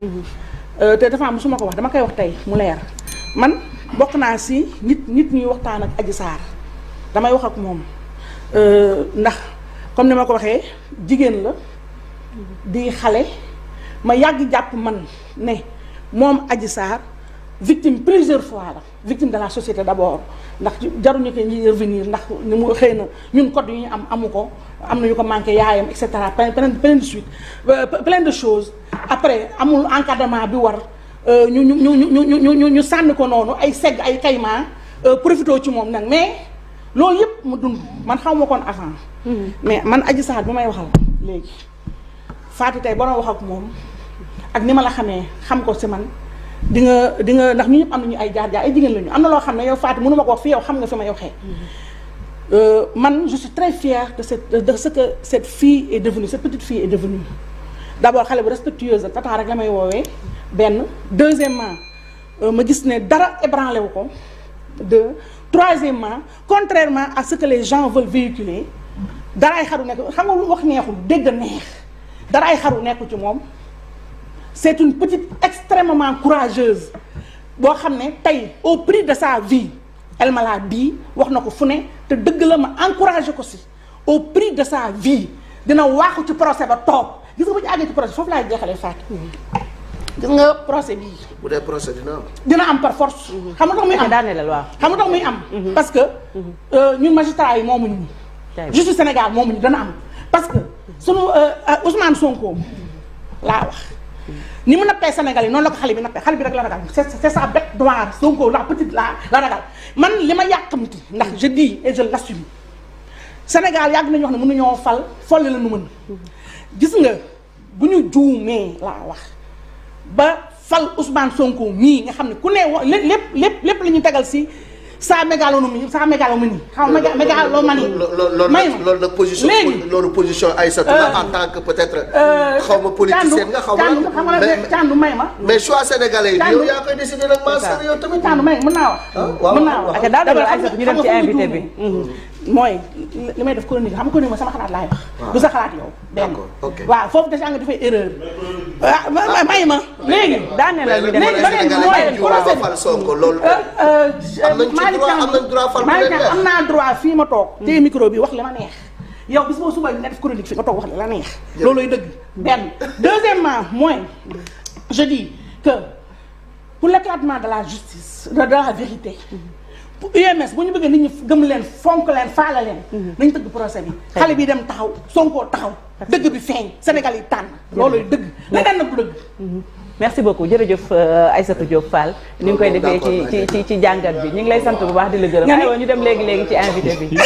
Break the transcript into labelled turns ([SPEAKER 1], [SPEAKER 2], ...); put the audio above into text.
[SPEAKER 1] te dafa am su ma ko wax dama koy wax tey mu leer man bokk naa si nit ñuy waxtaan ak Adji Sarr damay wax ak moom ndax comme ni ma ko waxee jigéen la di xale ma yàgg jàpp man ne moom Adji Sarr victime plusieurs fois la victime de la société d'abord ndax jaruñu ko ñuy revenir ndax ni mu xëy na ñun code yu ñu amu ko am na ñu ko manqué yaayam et cetera plein de suite plein de choses après amul encadrement bi war ñu sànni ko noonu ay segg ay kayma profité ci moom nag mais loolu yëpp mu dund man xaw ma koon avant mais man Adji Sarr bi may waxal léegi Fatou tey ba wax ak moom ak ni ma la xamee xam ko si man di nga ndax ñu ñëpp am nañu ay jaar-jaar ay jigéen lañu am na loo xam ne yow Fatou mënu ma ko wax fi yow xam nga fi ma yow xee man je suis très fière de ce que cette fille est devenue cette petite fille est devenue d'abord xale bu respectueuse ak tata rek la may woowee benn deuxièmement ma gis ne dara ébranlé wu ko troisièmement contrairement à ce que les gens veulent véhiculer dara ay xaru nekk xam nga lu wax neexul dégg neex dara ay xaru nekku ci moom c'est une petite extrêmement courageuse boo xam ne tey au prix de sa vie elle m'a l'a dit wax na ko fu ne te dëgg la ma encouragé ko si au prix de sa vie dina waaxu ci procès ba toog gis nga bu ñu àggee ci procès foofu laay jeexalee Fatou gis nga procès bii.
[SPEAKER 2] bu dee procès
[SPEAKER 1] dina am par force. xam nga tax muy am xam nga tax muy am. parce que ñun magistrats yi moomuñu ñu. justice Sénégal moomuñu dana am parce que sunu Ousmane Sonko laa wax. ni mu nappee Sénégal yi noonu la ko xale bi nappee xale bi rek la ragal c'est sa bête noire Sonko la petite la ragal man li ma yàkkamti ndax je dis et je l'assume Sénégal yàgg nañu wax ne mënuñoo fal folli la nu mën gis nga bu ñu juumee laa wax ba fal Ousmane Sonko mii nga xam ne ku ne lépp la ñu tegal si sa mégalomanie xaw mégalomanie
[SPEAKER 2] loolu nag position loolu position Aïssatou la en tant que peut-être xaw ma politicienne nga xaw ma
[SPEAKER 1] Thiandou may ma
[SPEAKER 2] mais choix sénégalais yi yow yaa koy décider nag maa sër yow tamit
[SPEAKER 1] Thiandou may mën naa wax
[SPEAKER 3] ak daal Aïssatou ñu dem ci invité bi
[SPEAKER 1] mooy li may def chronique xam nga chronique ma sama xalaat laay wax du sa xalaat yow benn waaw foofu déjà nga dafay erreur may ma léegi
[SPEAKER 3] daane la ñu dem
[SPEAKER 1] am naa droit fii ma toog téye micro bi wax li ma neex yow bis boo suba nga def chronique fi nga toog wax li la neex looloy dëgg benn deuxièmement mooy je dis que pour l'éclatement de la justice de la vérité UMS bu ñu bëggee nit ñi gëm leen fonk leen faala leen nañ tëgg procès bi xale bi dem taxaw Sonko taxaw dëgg bi feeñ Sénégal yi tànn looloy dëgg leneen nag du dëgg
[SPEAKER 3] merci beaucoup jërëjëf Aïssatou Diop Fall ni nga koy defee ci jàngat bi ñu ngi lay sant bu baax di la gërëm aywa ñu dem léegi ci invité bi